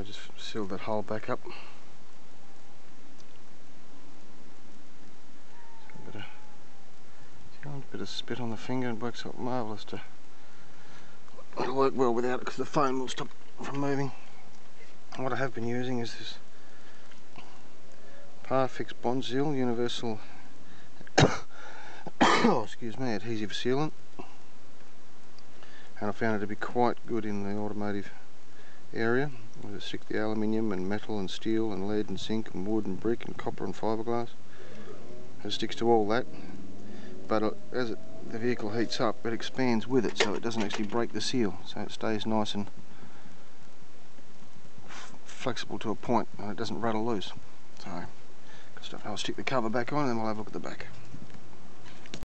just sealed that hole back up. So a bit of spit on the finger and works out marvellous. It'll work well without it because the foam will stop from moving. What I have been using is this Parfix Bond Seal Universal oh, excuse me, adhesive sealant, and I found it to be quite good in the automotive area. It stick the aluminium and metal and steel and lead and zinc and wood and brick and copper and fiberglass. It sticks to all that, but as the vehicle heats up, it expands with it, so it doesn't actually break the seal, so it stays nice and flexible to a point and it doesn't rattle loose. So I'll stick the cover back on and then we'll have a look at the back.